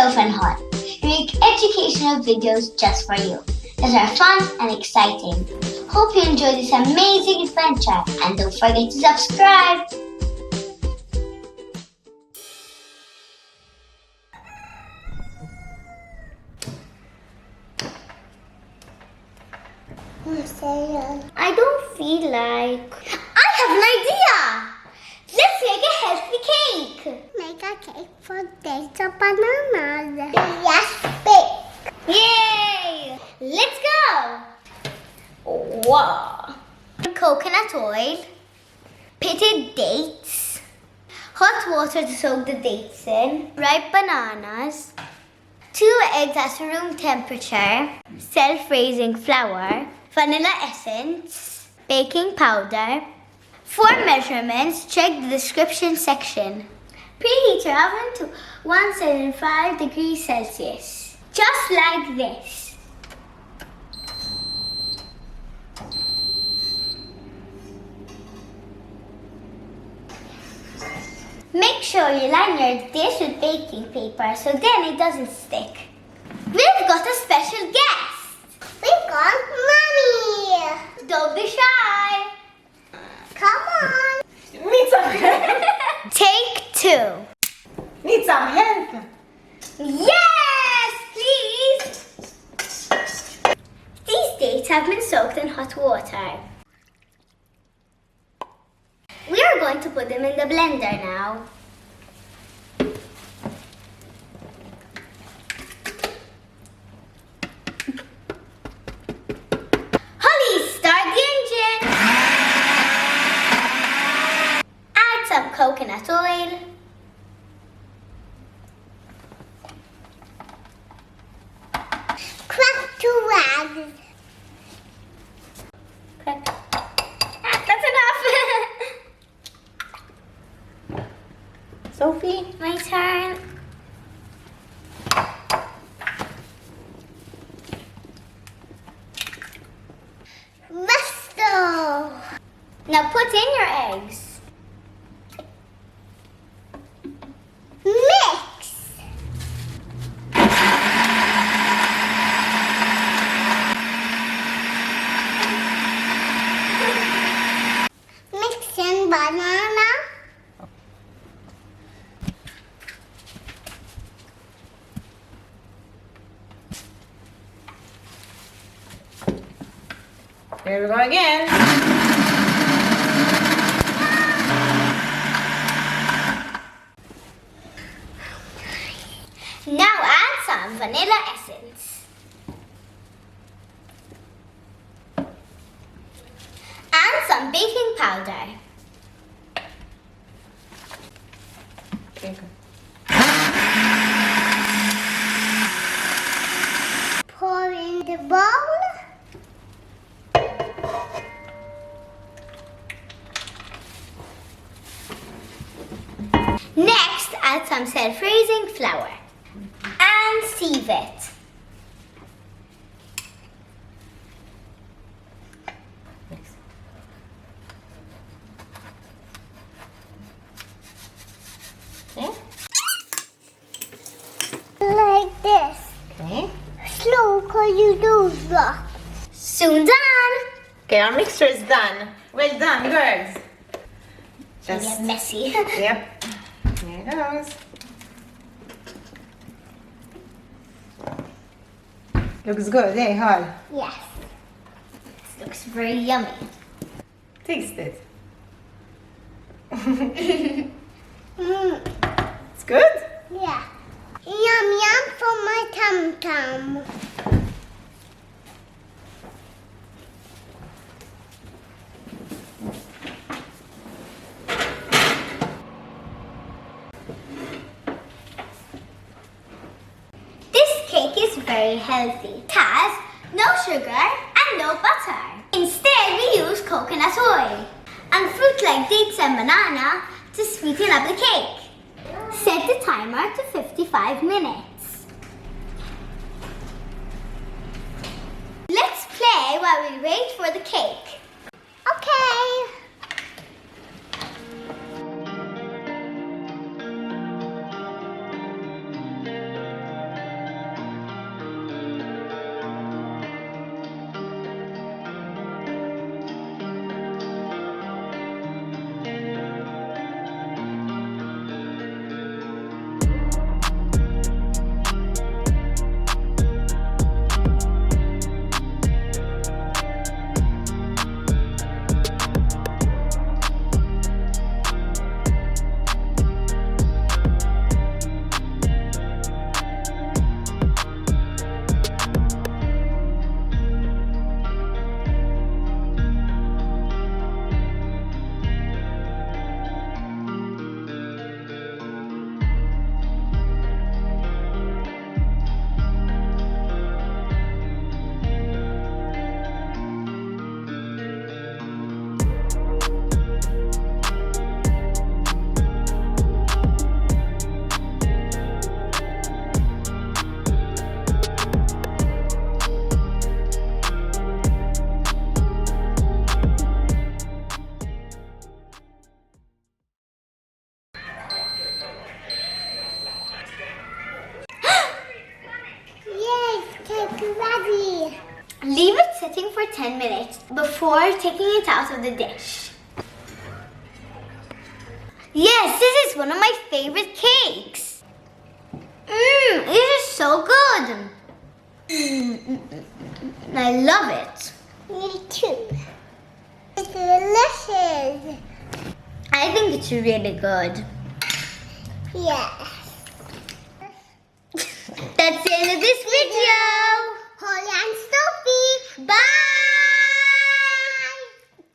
Sophie and Hollie. We make educational videos just for you that are fun and exciting. Hope you enjoy this amazing adventure and don't forget to subscribe. I don't feel like... I have an idea! Let's make a healthy cake! Make a cake for dates of bananas. Yes, bake! Yay! Let's go! Wow! Coconut oil, pitted dates, hot water to soak the dates in, ripe bananas, 2 eggs at room temperature, self-raising flour, vanilla essence, baking powder. For measurements, check the description section. Preheat your oven to 175 degrees Celsius. Just like this. Make sure you line your dish with baking paper so then it doesn't stick. We've got a special guest. We got Mommy. Don't be shy. Come on. Need some help? Take 2. Need some help? Yes, please. These dates have been soaked in hot water. We are going to put them in the blender now. Hollie, start the engine. Add some coconut oil. Crack 2 eggs. Crack. That's enough. Sophie? My turn. Resto. Now put in your eggs. Mix. Mix in banana. Here we go again. Now add some vanilla essence. And some baking powder. Okay. Pour in the bowl. Next, add some self-raising flour and sieve it. Okay. Like this. Okay. Slow, cause you do that. Soon done. Okay, our mixture is done. Well done, girls. Get messy. Yep. Here it goes. Looks good, eh, Hal? Yes. This looks very yummy. Taste it. Mm. It's good? Yeah. Yum yum for my tum tum. This cake is very healthy. It has no sugar and no butter. Instead, we use coconut oil and fruit like dates and banana to sweeten up the cake. Set the timer to 55 minutes. Let's play while we wait for the cake. Okay. for 10 minutes before taking it out of the dish. Yes, this is one of my favorite cakes. It is so good. I love it. Me too. It's delicious. I think it's really good. Yes. That's the end of this video. Hollie and Sophie. Bye.